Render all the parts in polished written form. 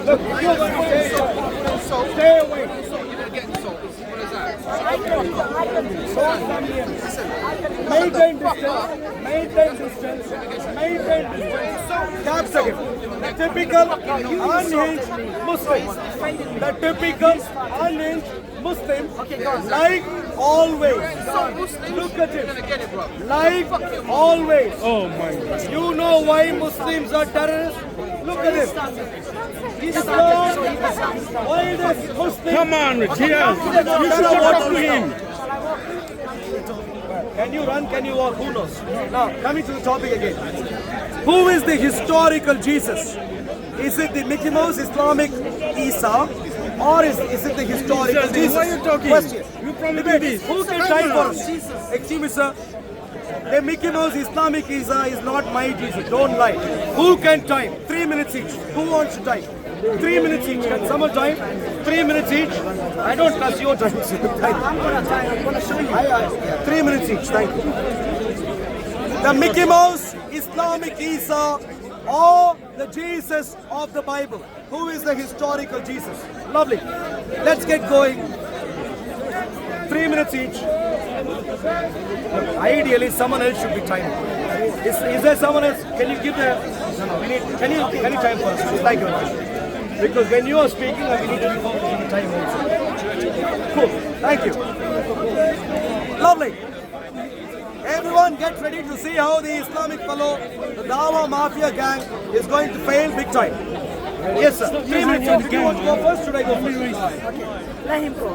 Look, you're going to stay away. Maintain distance. Gaps again. Typical unhinged Muslim. The typical unhinged Muslim, like always. Look at him. Like always. Oh my God. You know why Muslims are terrorists? Look at him. Islam. Why this Muslim? Come on, Rich. You should talk to him. Can you run? Can you walk? Who knows? Now, coming to the topic again. Who is the historical Jesus? Is it the Mickey Mouse Islamic Isa? Or is it the historical Jesus? Why are you talking? Question. You probably Debate. do this. Who can time for us? Excuse me, sir. The Mickey Mouse Islamic Isa is not my Jesus. Don't lie. Who can time? 3 minutes each. Who wants to time? 3 minutes each. Can someone time? 3 minutes each. I don't trust your time. I'm going to time. I'm going to show you. 3 minutes each. Thank you. The Mickey Mouse Islamic Isa or the Jesus of the Bible? Who is the historical Jesus? Lovely. Let's get going. 3 minutes each. Ideally, someone else should be timing. Is there someone else? Can you give the? No, we need. Can you time for us? Thank you very much. Because when you are speaking, we need to be focused on the time also. Cool. Thank you. Lovely. Everyone get ready to see how the Islamic fellow, the Dawa Mafia gang, is going to fail big time. Yes, sir. 3 minutes. Do you want to go first? Should I go first? Okay. Let him go.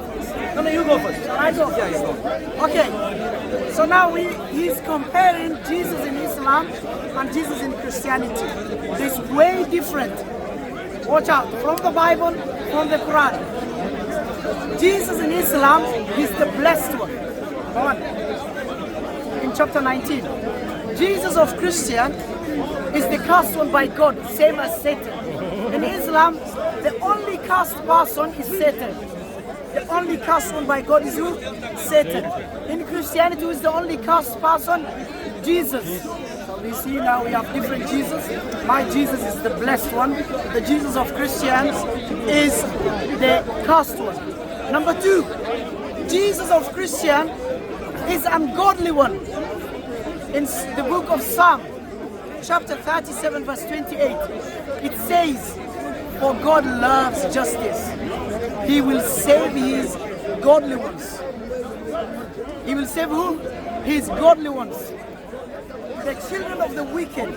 No, you go first. I go. Yeah, you go. Okay. So now he's comparing Jesus in Islam and Jesus in Christianity. It's way different. Watch out. From the Bible, from the Quran. Jesus in Islam is the blessed one. One. In chapter 19. Jesus of Christian is the cursed one by God, same as Satan. In Islam, the only cursed person is Satan. The only cursed one by God is who? Satan. In Christianity, who is the only cursed person? Jesus. So we see now we have different Jesus. My Jesus is the blessed one. The Jesus of Christians is the cursed one. Number two, Jesus of Christian is ungodly one. In the book of Psalm, chapter 37, verse 28, it says, "For God loves justice. He will save his godly ones." He will save who? His godly ones. The children of the wicked,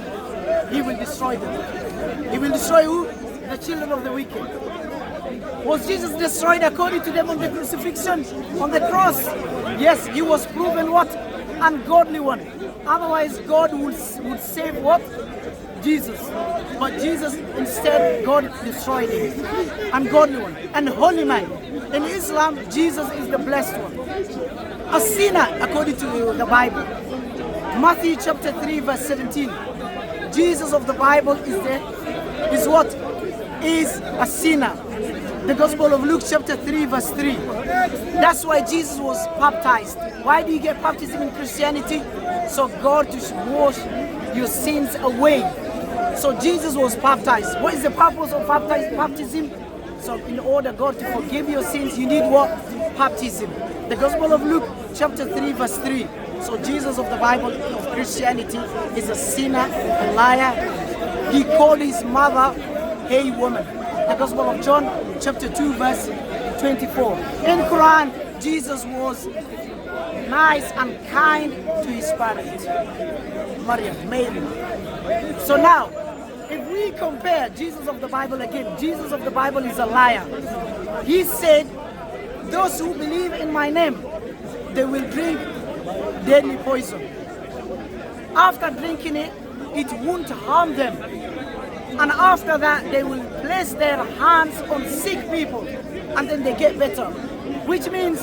he will destroy them. He will destroy who? The children of the wicked. Was Jesus destroyed according to them on the crucifixion, on the cross? Yes, he was proven what? Ungodly one. Otherwise, God would save what? Jesus. But Jesus, instead, God destroyed him. Ungodly one. And holy man. In Islam, Jesus is the blessed one. A sinner, according to the Bible. Matthew chapter 3, verse 17. Jesus of the Bible is what? Is a sinner. The Gospel of Luke chapter 3, verse 3. That's why Jesus was baptized. Why do you get baptism in Christianity? So God to wash your sins away. So Jesus was baptized. What is the purpose of baptism? So in order God to forgive your sins, you need what? Baptism. The Gospel of Luke chapter 3, verse 3. So Jesus of the Bible of Christianity is a sinner, a liar. He called his mother a woman. The Gospel of John chapter 2, verse 24. In Quran, Jesus was nice and kind to his parents, Maryam, Mary. So now, if we compare Jesus of the Bible again, Jesus of the Bible is a liar. He said, "Those who believe in my name, they will drink deadly poison. After drinking it, it won't harm them. And after that, they will place their hands on sick people and then they get better." Which means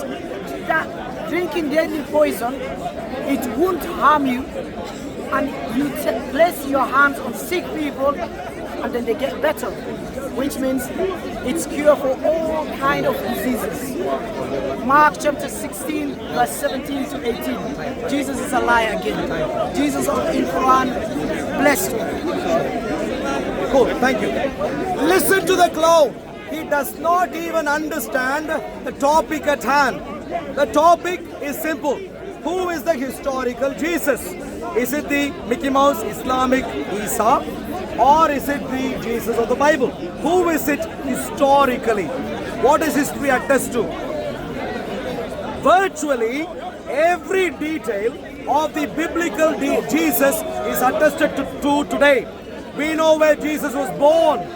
that drinking deadly poison, it won't harm you, and you place your hands on sick people and then they get better. Which means it's cure for all kind of diseases. Mark chapter 16, verse 17 to 18. Jesus is a liar again. Jesus in Quran, blessed one. Cool, thank you. Listen to the clown. He does not even understand the topic at hand. The topic is simple. Who is the historical Jesus? Is it the Mickey Mouse Islamic Isa? Or is it the Jesus of the Bible? Who is it historically? What does history attest to? Virtually every detail of the biblical Jesus is attested to today. We know where Jesus was born.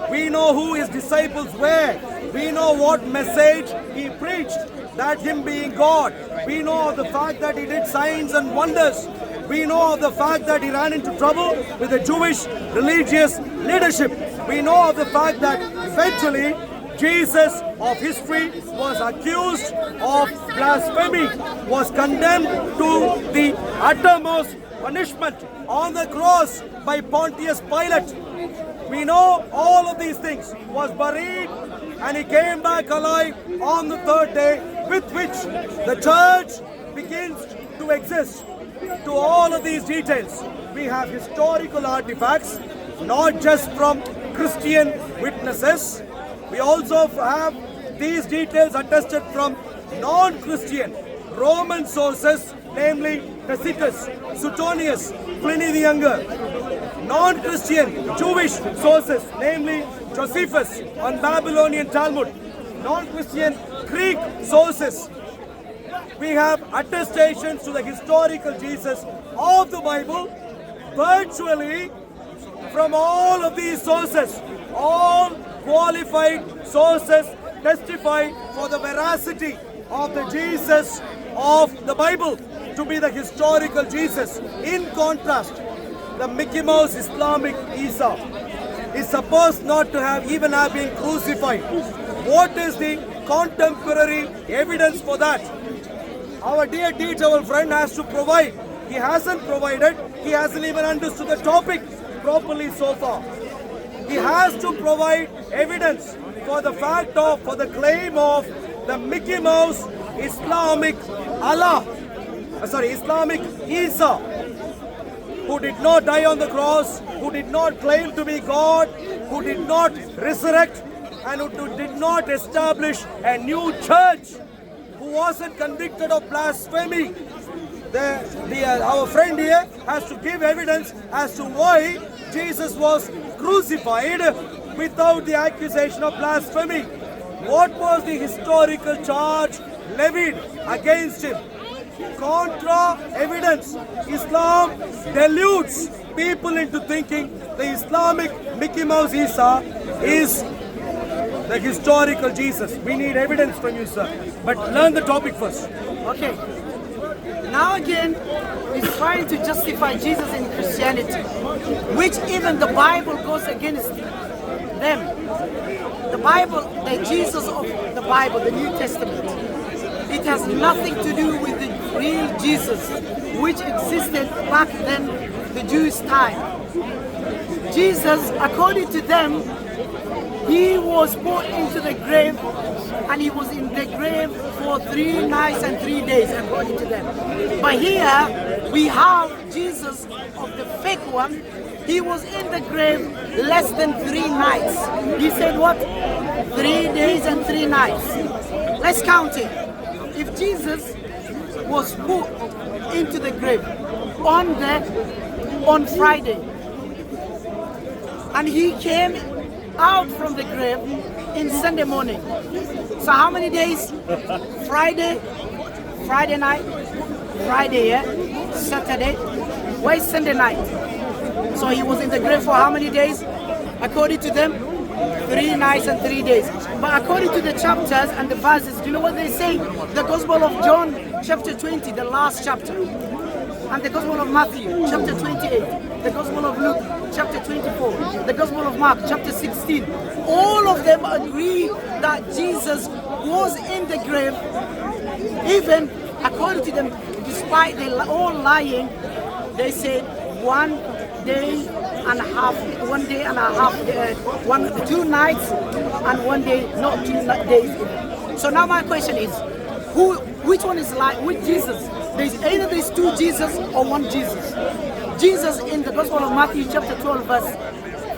We know who his disciples were. We know what message he preached, that him being God. We know of the fact that he did signs and wonders. We know of the fact that he ran into trouble with the Jewish religious leadership. We know of the fact that eventually Jesus of history was accused of blasphemy, was condemned to the uttermost punishment on the cross by Pontius Pilate. We know all of these things. Was buried and he came back alive on the third day, with which the church begins to exist. To all of these details, we have historical artifacts, not just from Christian witnesses. We also have these details attested from non-Christian Roman sources, namely Tacitus, Suetonius, Pliny the Younger. Non-Christian Jewish sources, namely Josephus and Babylonian Talmud. Non-Christian Greek sources. We have attestations to the historical Jesus of the Bible virtually from all of these sources. All qualified sources testify for the veracity of the Jesus of the Bible to be the historical Jesus. In contrast, the Mickey Mouse Islamic Isa is supposed not to have even have been crucified. What is the contemporary evidence for that? Our dear teacher, our friend, has to provide. He hasn't provided. He hasn't even understood the topic properly so far. He has to provide evidence for the fact of, for the claim of the Mickey Mouse Islamic Islamic Isa, who did not die on the cross, who did not claim to be God, who did not resurrect, and who did not establish a new church, who wasn't convicted of blasphemy. Our friend here has to give evidence as to why Jesus was crucified without the accusation of blasphemy. What was the historical charge levied against him? Contra evidence. Islam deludes people into thinking the Islamic Mickey Mouse Isa is the historical Jesus. We need evidence from you, sir. But learn the topic first. Okay. Now again, he's trying to justify Jesus in Christianity, which even the Bible goes against them. The Bible, the Jesus of the Bible, the New Testament, it has nothing to do with the real Jesus, which existed back then, the Jewish time. Jesus, according to them, he was put into the grave, and he was in the grave for 3 nights and 3 days, according to them. But here we have Jesus of the fake one. He was in the grave less than 3 nights. He said what? 3 days and 3 nights. Let's count it. If Jesus was put into the grave on Friday, and he came out from the grave in Sunday morning. So how many days? Friday night, Friday, yeah? Saturday, where's Sunday night? So he was in the grave for how many days? According to them, 3 nights and 3 days. But according to the chapters and the verses, do you know what they say? The Gospel of John, chapter 20, the last chapter. And the Gospel of Matthew, chapter 28. The Gospel of Luke, chapter 24. The Gospel of Mark, chapter 16. All of them agree that Jesus was in the grave. Even according to them, despite they all lying, they say 1 day and a half, 1 day and a half, 2 nights and 1 day, not 2 days. So now my question is, which one is like, which Jesus? There's either there's 2 Jesus or 1 Jesus. Jesus in the Gospel of Matthew chapter 12 verse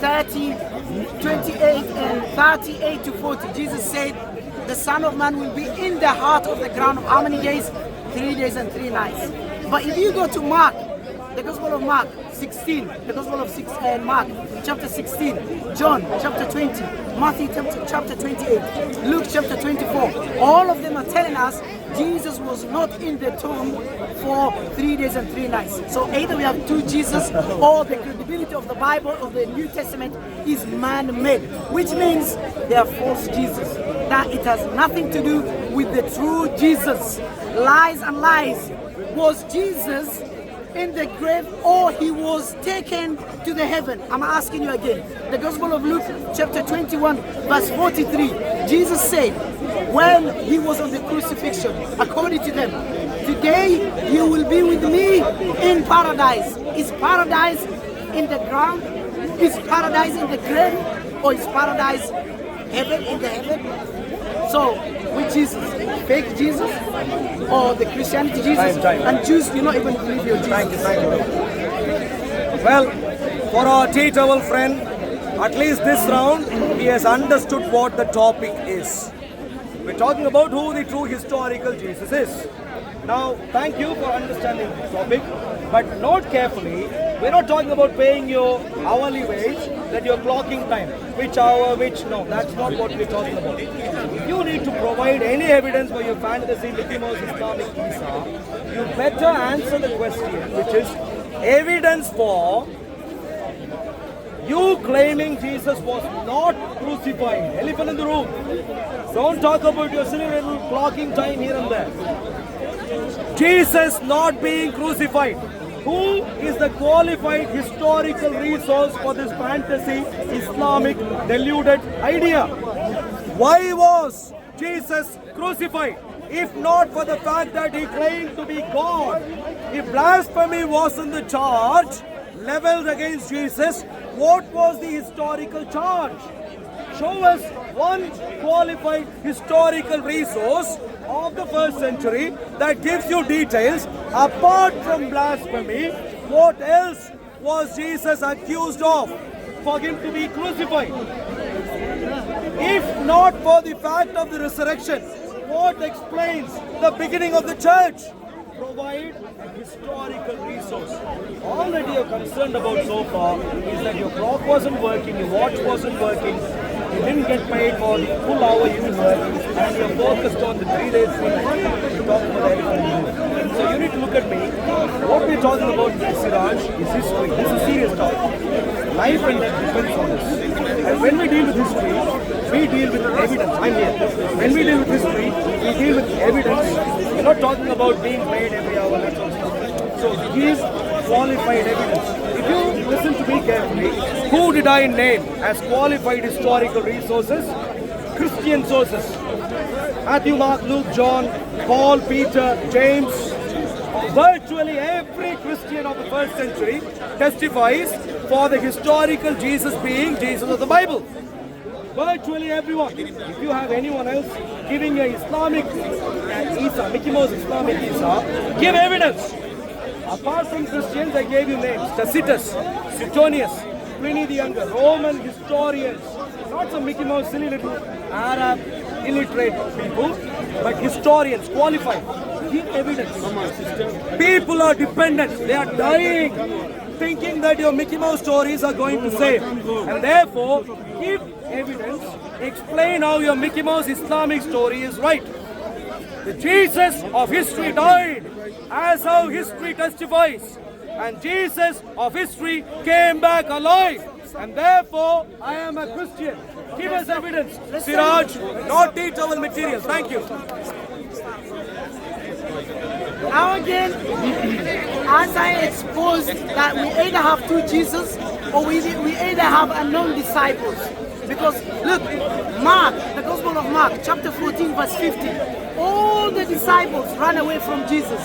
30, 28 and 38 to 40, Jesus said, the Son of Man will be in the heart of the ground of how many days? 3 days and 3 nights. But if you go to Mark, the Gospel of Mark 16, the Gospel of Mark chapter 16, John chapter 20, Matthew chapter 28, Luke chapter 24, all of them are telling us Jesus was not in the tomb for 3 days and 3 nights. So either we have two Jesus or the credibility of the Bible, of the New Testament, is man-made, which means they are false Jesus. That it has nothing to do with the true Jesus. Lies and lies. Was Jesus in the grave or he was taken to the heaven? I'm asking you again. The Gospel of Luke chapter 21 verse 43, Jesus said when he was on the crucifixion, according to them, today you will be with me in paradise. Is paradise in the ground? Is paradise in the grave? Or is paradise heaven, in the heaven? So which is fake Jesus or the Christianity Jesus? Time. And Jews do not even believe your Jesus. Thank you. Well, for our T-Towel friend, at least this round, he has understood what the topic is. We're talking about who the true historical Jesus is. Now, thank you for understanding the topic, but note carefully, we're not talking about paying your hourly wage, that you're clocking time, which hour, no, that's not what we're talking about. If you need to provide any evidence for your fantasy Mickey Mouse Islamic Isa, you better answer the question, which is evidence for you claiming Jesus was not crucified. Elephant in the room. Don't talk about your silly little clocking time here and there. Jesus not being crucified. Who is the qualified historical resource for this fantasy Islamic deluded idea? Why was Jesus crucified? If not for the fact that he claimed to be God. If blasphemy wasn't the charge leveled against Jesus, what was the historical charge? Show us one qualified historical resource of the first century that gives you details. Apart from blasphemy, what else was Jesus accused of for him to be crucified? If not for the fact of the resurrection, what explains the beginning of the church? Provide a historical resource. All that you are concerned about so far is that your clock wasn't working, your watch wasn't working, you didn't get paid for the full hour you worked, and you're focused on the 3 days thing. You're talking about everything. So you need to look at me. What we're talking about, Siraj, is history. This is serious talk. Life and death depends on this. And when we deal with history, we deal with evidence. I'm here. When we deal with history, we deal with evidence. We're not talking about being paid every hour. That's all stuff. So give qualified evidence. If you listen to me carefully, who did I name as qualified historical resources? Christian sources. Matthew, Mark, Luke, John, Paul, Peter, James. Virtually every Christian of the first century testifies for the historical Jesus being Jesus of the Bible. Virtually everyone. If you have anyone else giving a Islamic Isa, Mickey Mouse Islamic Isa, give evidence. Apart from Christians, I gave you names. Tacitus, Suetonius, Pliny the Younger, Roman historians. Not some Mickey Mouse silly little Arab illiterate people, but historians, qualified. Give evidence. People are dependent. They are dying, thinking that your Mickey Mouse stories are going to save. And therefore, give evidence. Explain how your Mickey Mouse Islamic story is right. The Jesus of history died, as how history testifies. And Jesus of history came back alive. And therefore, I am a Christian. Give us evidence. Siraj, not T-Towel material. Thank you. Now again, as I exposed that we either have two Jesus or we either have unknown disciples. Because look, Mark, the Gospel of Mark, chapter 14, verse 50, all the disciples ran away from Jesus.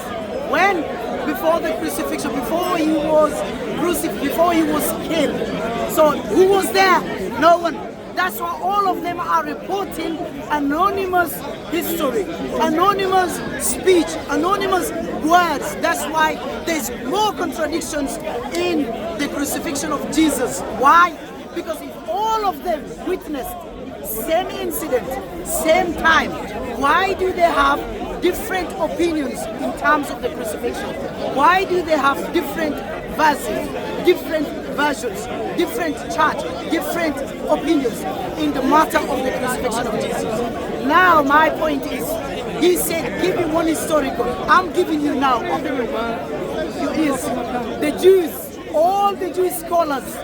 When? Before the crucifixion, before he was crucified, before he was killed. So who was there? No one. That's why all of them are reporting anonymous history, anonymous speech, anonymous words. That's why there's more contradictions in the crucifixion of Jesus. Why? Because if all of them witnessed same incident, same time, why do they have different opinions in terms of the crucifixion? Why do they have different verses, different versions, different church, different opinions in the matter of the crucifixion of Jesus? Now my point is, he said, give me one historical. I'm giving you now. Open your mouth. You ears. The Jews, all the Jewish scholars,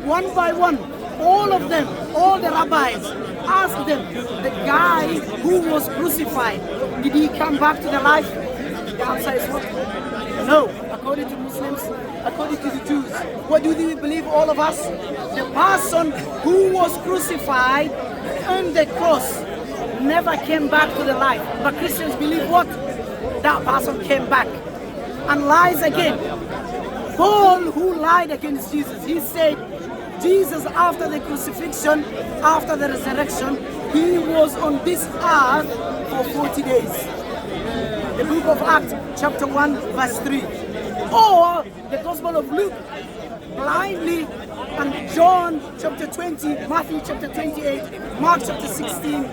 one by one, all of them, all the rabbis, ask them, the guy who was crucified, did he come back to the life? The answer is what? No. According to Muslims, according to the Jews, what do we believe, all of us? The person who was crucified on the cross never came back to the life. But Christians believe what? That person came back and lies again. Paul, who lied against Jesus, he said, Jesus, after the crucifixion, after the resurrection, he was on this earth for 40 days. The book of Acts, chapter 1, verse 3. Or the Gospel of Luke, blindly, and John chapter 20, Matthew chapter 28, Mark chapter 16.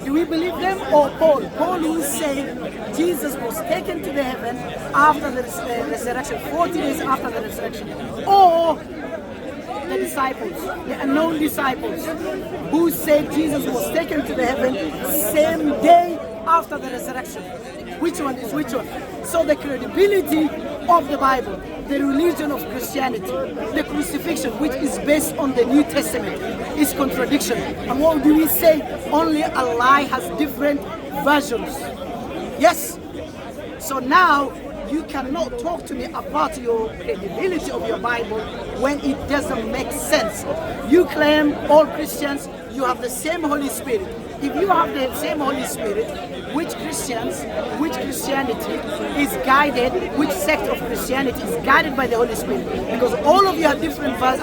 Do we believe them or Paul? Paul who said Jesus was taken to the heaven after the resurrection, 40 days after the resurrection. Or the disciples, the unknown disciples, who said Jesus was taken to the heaven same day after the resurrection. Which one is which one? So the credibility of the Bible, the religion of Christianity, the crucifixion, which is based on the New Testament, is contradiction. And what do we say? Only a lie has different versions. Yes. So now you cannot talk to me about your credibility of your Bible when it doesn't make sense. You claim, all Christians, you have the same Holy Spirit. If you have the same Holy Spirit, which Christianity is guided, which sect of Christianity is guided by the Holy Spirit? Because all of you have different verses,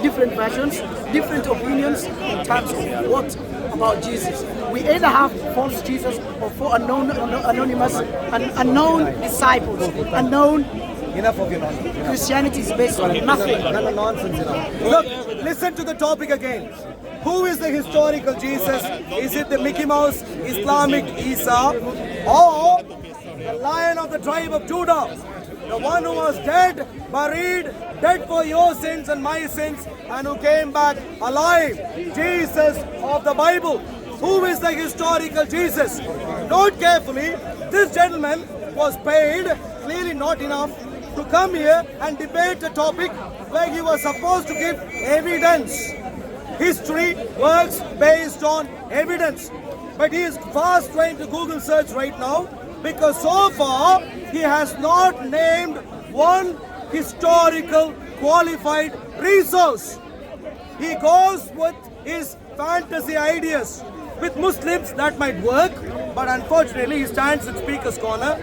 different versions, different opinions in terms of what about Jesus. We either have false Jesus or for anonymous and unknown disciples, unknown. Enough of your nonsense. Christianity is based on nothing. None of nonsense, Look, listen to the topic again. Who is the historical Jesus? Is it the Mickey Mouse Islamic Isa or the Lion of the tribe of Judah? The one who was dead, buried, dead for your sins and my sins, and who came back alive. Jesus of the Bible. Who is the historical Jesus? Note carefully, this gentleman was paid, clearly not enough, to come here and debate a topic where he was supposed to give evidence. History works based on evidence. But he is fast trying to Google search right now, because so far he has not named one historical qualified resource. He goes with his fantasy ideas. With Muslims that might work, but unfortunately he stands in Speaker's Corner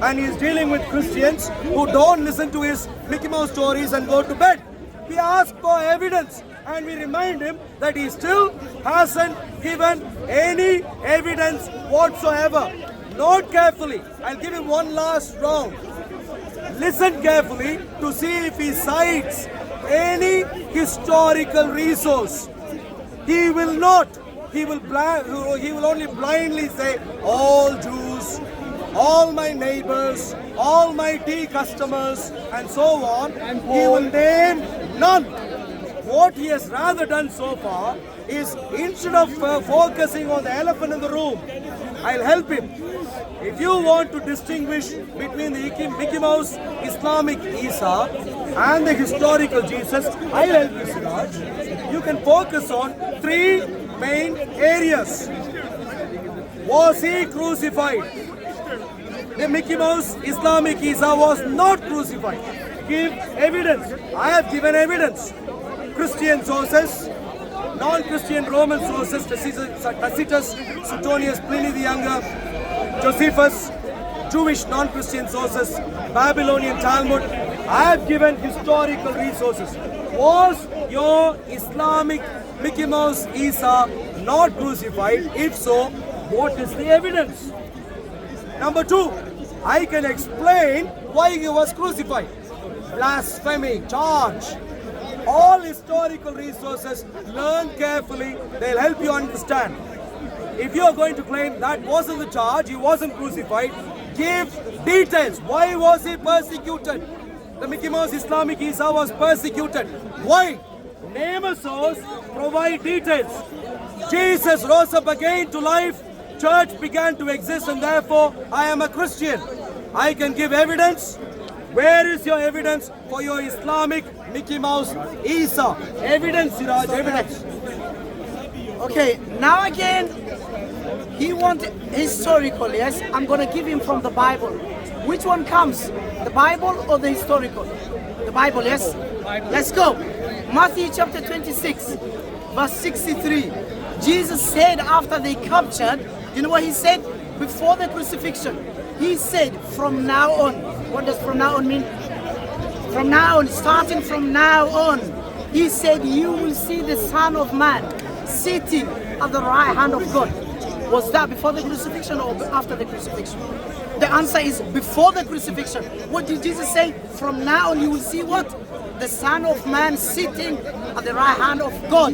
and he is dealing with Christians who don't listen to his Mickey Mouse stories and go to bed. We ask for evidence and we remind him that he still hasn't given any evidence whatsoever. Note carefully, I'll give him one last round. Listen carefully to see if he cites any historical resource. He will not. He will only blindly say, all Jews, all my neighbors, all my tea customers, and so on. He will name none. What he has rather done so far is, instead of focusing on the elephant in the room, I'll help him. If you want to distinguish between the Mickey Mouse Islamic Isa and the historical Jesus, I'll help you, Siraj. You can focus on three main areas. Was he crucified? The Mickey Mouse Islamic Isa was not crucified. Give evidence. I have given evidence. Christian sources, non-Christian Roman sources, Tacitus, Suetonius, Pliny the Younger, Josephus, Jewish non-Christian sources, Babylonian Talmud. I have given historical resources. Was your Islamic Mickey Mouse Isa not crucified? If so, what is the evidence? Number two, I can explain why he was crucified. Blasphemy charge. All historical resources, learn carefully, they'll help you understand. If you are going to claim that wasn't the charge, he wasn't crucified, give details. Why was he persecuted? The Mickey Mouse Islamic Isa was persecuted. Why? Name a source, provide details. Jesus rose up again to life, church began to exist, and therefore I am a Christian. I can give evidence. Where is your evidence for your Islamic Mickey Mouse Isa? Evidence, Siraj, evidence. Okay, now again, he wants historical, yes? I'm going to give him from the Bible. Which one comes? The Bible or the historical? The Bible, yes? Let's go. Matthew chapter 26, verse 63. Jesus said after they captured, you know what he said? Before the crucifixion, he said, from now on. What does from now on mean? From now on, starting from now on, he said, you will see the Son of Man sitting at the right hand of God. Was that before the crucifixion or after the crucifixion? The answer is before the crucifixion. What did Jesus say? From now on, you will see what? The Son of Man sitting at the right hand of God.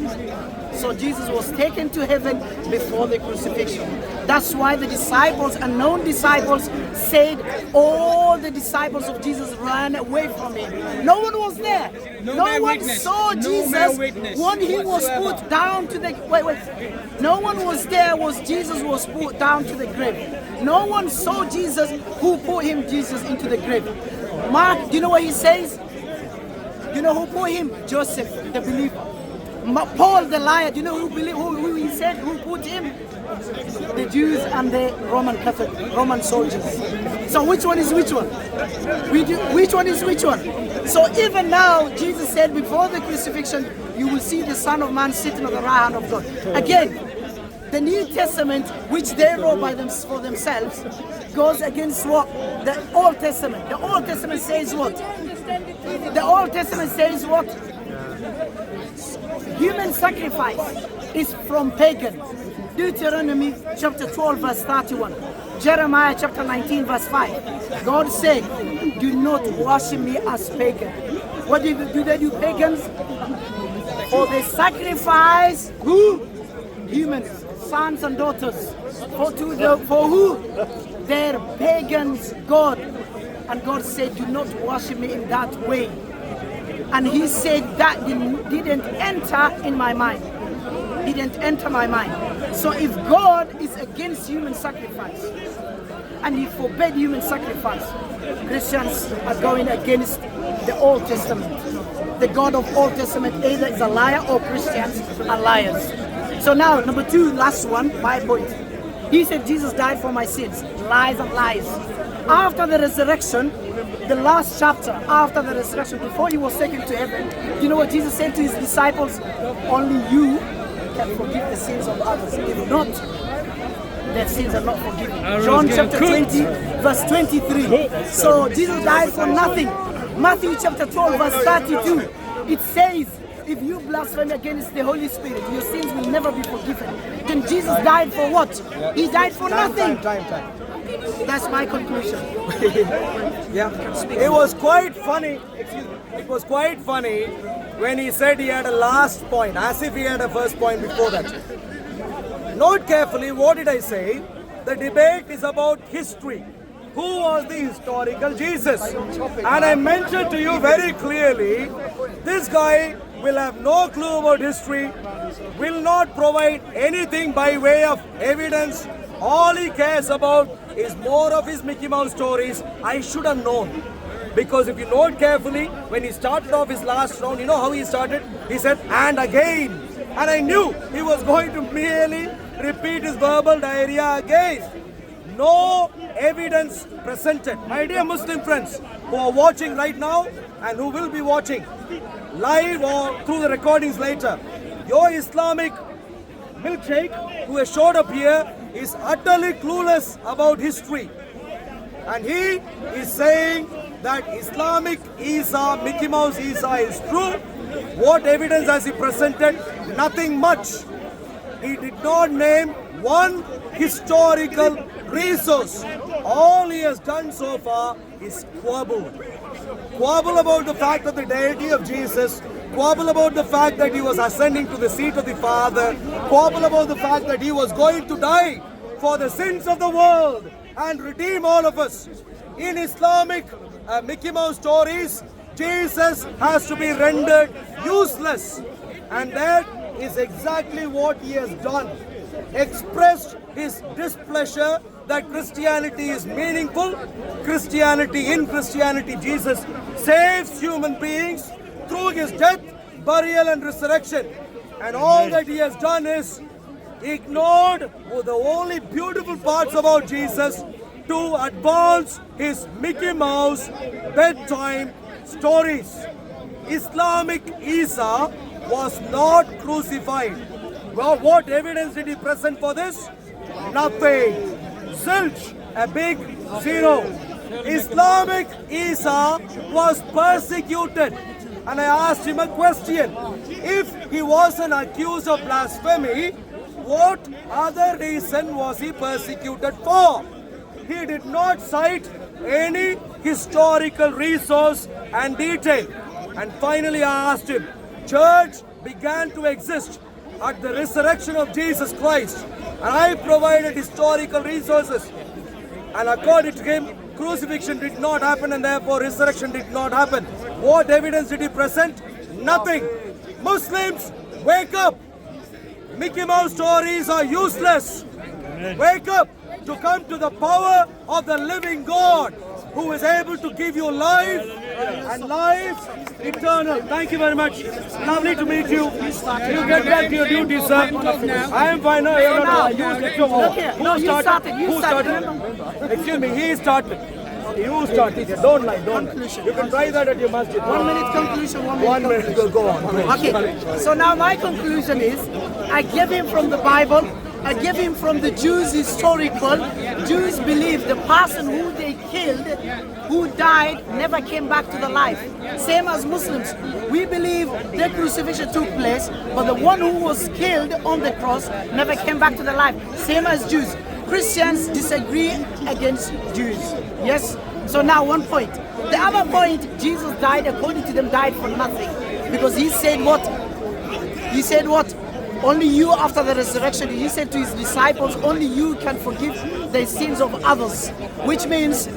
So Jesus was taken to heaven before the crucifixion. That's why the disciples, unknown disciples, said all the disciples of Jesus ran away from him. No one was there. No one saw Jesus when he was put down to the... Wait. No one was there was Jesus was put down to the grave. No one saw Jesus who put him, Jesus, into the grave. Mark, do you know what he says? You know who put him? Joseph, the believer. Paul the liar, do you know who he said who put him? The Jews and the Roman soldiers. So which one is which one? Which one is which one? So even now, Jesus said before the crucifixion, you will see the Son of Man sitting on the right hand of God. Again, the New Testament, which they wrote for themselves, goes against what? The Old Testament. The Old Testament says what? The Old Testament says what? Human sacrifice is from pagan. Deuteronomy chapter 12 verse 31. Jeremiah chapter 19 verse 5. God said, do not worship me as pagan. What do they do, pagans? For they sacrifice who? Humans, sons and daughters. For who? Their pagans God. And God said, do not worship me in that way. And he said that didn't enter in my mind. Didn't enter my mind. So if God is against human sacrifice and he forbade human sacrifice, Christians are going against the Old Testament. The God of Old Testament either is a liar or Christians are liars. So now, number two, last one, my point. He said Jesus died for my sins. Lies and lies. After the resurrection, the last chapter after the resurrection, before he was taken to heaven, you know what Jesus said to his disciples? Only you can forgive the sins of others. If not, their sins are not forgiven. John chapter 20, verse 23. So Jesus died for nothing. Matthew chapter 12, verse 32. It says, if you blaspheme against the Holy Spirit, your sins will never be forgiven. Then Jesus died for what? He died for nothing. Time. That's my conclusion. Yeah. It was quite funny. It was quite funny when he said he had a last point, as if he had a first point before that. Note carefully, what did I say? The debate is about history. Who was the historical Jesus? And I mentioned to you very clearly, this guy will have no clue about history, will not provide anything by way of evidence. All he cares about is more of his Mickey Mouse stories. I should have known. Because if you note carefully, when he started off his last round, you know how he started? He said, and again. And I knew he was going to merely repeat his verbal diarrhea again. No evidence presented. My dear Muslim friends who are watching right now and who will be watching live or through the recordings later, your Islamic milkshake who has showed up here is utterly clueless about history. And he is saying that Islamic Isa, Mickey Mouse Isa is true. What evidence has he presented? Nothing much. He did not name one historical resource. All he has done so far is quabble. Quabble about the fact of the deity of Jesus, quabble about the fact that he was ascending to the seat of the Father, quabble about the fact that he was going to die for the sins of the world and redeem all of us. In Islamic Mickey Mouse stories, Jesus has to be rendered useless, and that is exactly what he has done. Expressed his displeasure that Christianity is meaningful. In Christianity, Jesus saves human beings through his death, burial and resurrection. And all that he has done is ignored the only beautiful parts about Jesus to advance his Mickey Mouse bedtime stories. Islamic Isa was not crucified. Well, what evidence did he present for this? Nothing. Zilch, a big zero. Islamic Isa was persecuted. And I asked him a question. If he wasn't accused of blasphemy, what other reason was he persecuted for? He did not cite any historical resource and detail. And finally I asked him, church began to exist at the resurrection of Jesus Christ. And I provided historical resources. And according to him, crucifixion did not happen and therefore resurrection did not happen. What evidence did he present? Nothing. Muslims, wake up. Mickey Mouse stories are useless. Wake up to come to the power of the living God who is able to give you life and life eternal. Thank you very much. Lovely to meet you. You get back to your duties, sir. I am fine. No, you're not. Who started? Who started? Excuse me, he started. You started. Don't lie, don't lie. You can try that at your masjid. 1 minute conclusion, 1 minute. 1 minute, go on. Okay, so now my conclusion is, I gave him from the Bible, I gave him from the Jews historical. Jews believe the person who they killed, who died, never came back to the life. Same as Muslims. We believe the crucifixion took place, but the one who was killed on the cross never came back to the life. Same as Jews. Christians disagree against Jews. Yes? So now 1 point. The other point, Jesus died, according to them, died for nothing. Because he said what? He said what? Only you after the resurrection, he said to his disciples, only you can forgive the sins of others. Which means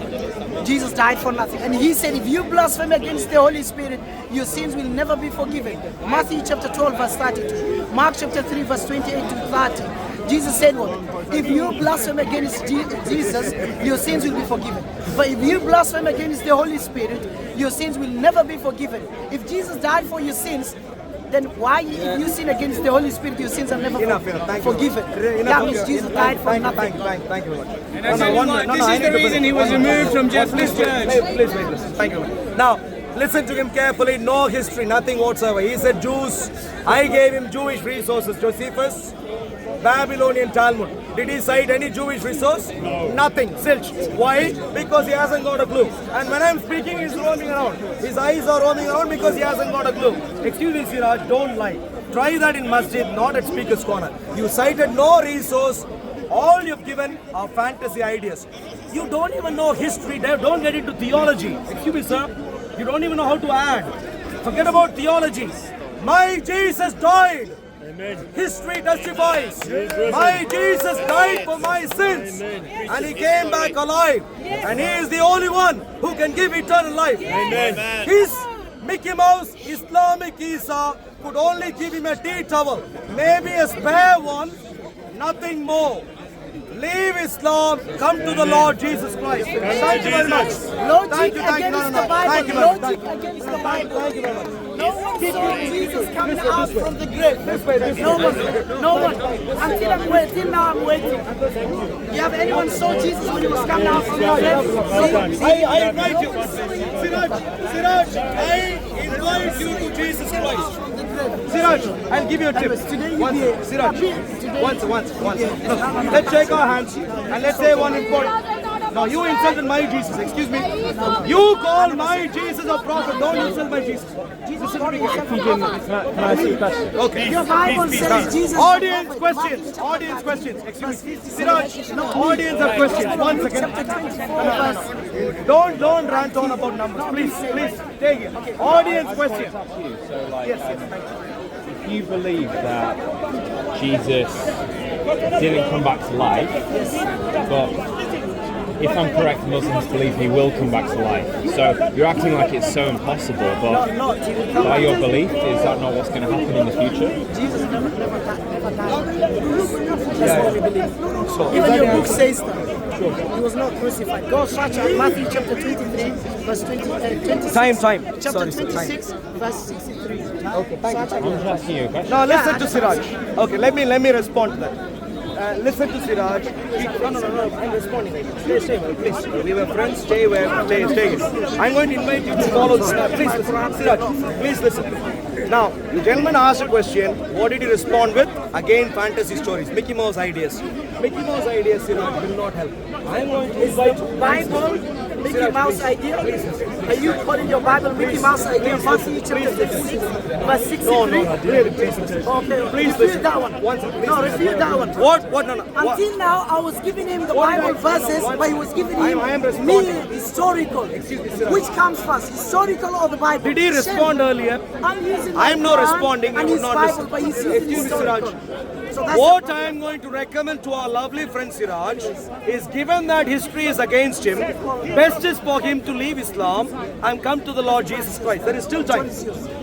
Jesus died for nothing. And he said, if you blaspheme against the Holy Spirit, your sins will never be forgiven. Matthew chapter 12 verse 32. Mark chapter 3 verse 28 to 30. Jesus said what? If you blaspheme against Jesus, your sins will be forgiven. But if you blaspheme against the Holy Spirit, your sins will never be forgiven. If Jesus died for your sins, then why if you sin against the Holy Spirit, your sins are never forgiven? That means Jesus died for nothing. Thank you very much. This is the reason he was removed from Jeffrey's church. Please. Thank you very much. Now, listen to him carefully. No history, nothing whatsoever. He said Jews. I gave him Jewish resources. Josephus, Babylonian Talmud. Did he cite any Jewish resource? No. Nothing. Zilch. Why? Because he hasn't got a clue. And when I'm speaking, he's roaming around. His eyes are roaming around because he hasn't got a clue. Excuse me, Siraj, don't lie. Try that in masjid, not at Speaker's Corner. You cited no resource. All you've given are fantasy ideas. You don't even know history. Don't get into theology. Excuse me, sir. You don't even know how to add. Forget about theology. My Jesus died. Amen. History testifies. My Jesus died for my sins. And he came back alive. And he is the only one who can give eternal life. Amen. His Mickey Mouse Islamic Isa could only give him a tea towel. Maybe a spare one. Nothing more. Leave Islam, come to the Lord Jesus Christ. Thank you very much. Logic against the Bible. Logic against the Bible. Thank you very much. No one saw Jesus coming out from the grave. No one. Until now I'm waiting. You have anyone saw Jesus when he was coming out from the grave? I invite you. Siraj, I invite you to Jesus Christ. Siraj, I'll give you a tip. Siraj, once. Let's shake our hands and let's say one important. No, you insulted my Jesus. Excuse me. You call my Jesus a prophet. Don't insult my Jesus. Jesus called himself a Can prophet. I ask you a question? Okay. Your Bible says Jesus. Audience is a prophet. questions. Matthew Audience chapter questions. Excuse me. 20, Siraj. Audience have questions. 1 Luke second. chapter 24, verse Don't rant on about numbers. Please take it. Audience questions. So, like, Yes. if you believe that Jesus didn't come back to life, but if I'm correct, Muslims believe he will come back to life. So you're acting like it's so impossible, but by your belief, is that not what's going to happen in the future? Jesus never died. That's what we believe. Even your book says that. He was not crucified. Go search out Matthew chapter 23, verse 26. Time. Chapter Sorry, 26, verse 63. Okay, thank you. I'm just asking you a question. Now listen to Siraj. Okay, let me respond to that. Listen to Siraj. No. I'm responding. Stay well, please. We were friends. Stay well. Stay. I'm going to invite you to follow this. Please listen. Siraj, please listen. Now, the gentleman asked a question. What did he respond with? Again, fantasy stories. Mickey Mouse ideas. Mickey Mouse ideas, Siraj, will not help. I'm going to invite you. Bible, Mickey Mouse idea. Are you quoting your Bible, Mickey Mouse idea? Matthew chapter 56, verse 63. No, really, please listen. Okay, Please refute listen. that one. One second, please No, listen. refute that one. What? No. What? Until now, I was giving him the One Bible second. verses, One but he second. was giving I him am me responding. historical. Which comes first, historical or the Bible? Did he respond earlier? I'm using I'm the not Quran responding, and you his would not Bible, listen. but he's using Excuse me, historical. Siraj. So that's What the I am going to recommend to our lovely friend Siraj is, given that history is against him, best is for him to leave Islam and come to the Lord Jesus Christ. There is still time.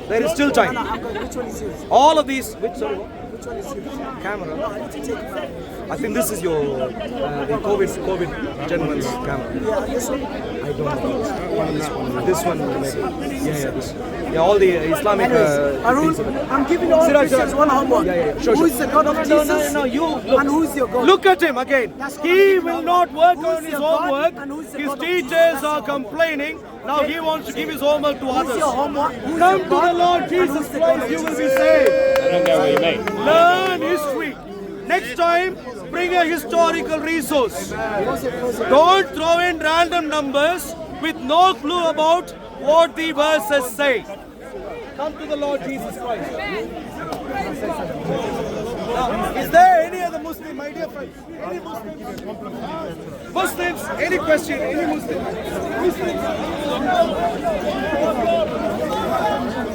There is still time. Which one is yours? All of these. Which Which one is yours? camera? No, I need to take it. I think this is your the COVID gentleman's camera. Yeah, this one. I don't know. This one, maybe. Yeah, this. Yeah, all the Islamic. Anyways, Arun, things of it. I'm giving all Siraj, Christians one homework. Yeah. Sure. Who is the God of Jesus? No, you look. And who is your God? Look at him again. That's what I'm He giving will homework. not work Who on is his your God homework. and who is the His God of Jesus? teachers That's are your complaining. Now he wants to give his homework to Who is others. your homework? Who is Come your to God? the Lord And who is Jesus the God of Christ. You will be Jesus? saved. I don't get what you mean. Learn history. Next time, bring a historical resource. Don't throw in random numbers with no clue about what the verses say. Come to the Lord Jesus Christ. Now, is there any other Muslim, my dear friends? Any Muslims? Muslims, any question? Any Muslim? Muslims?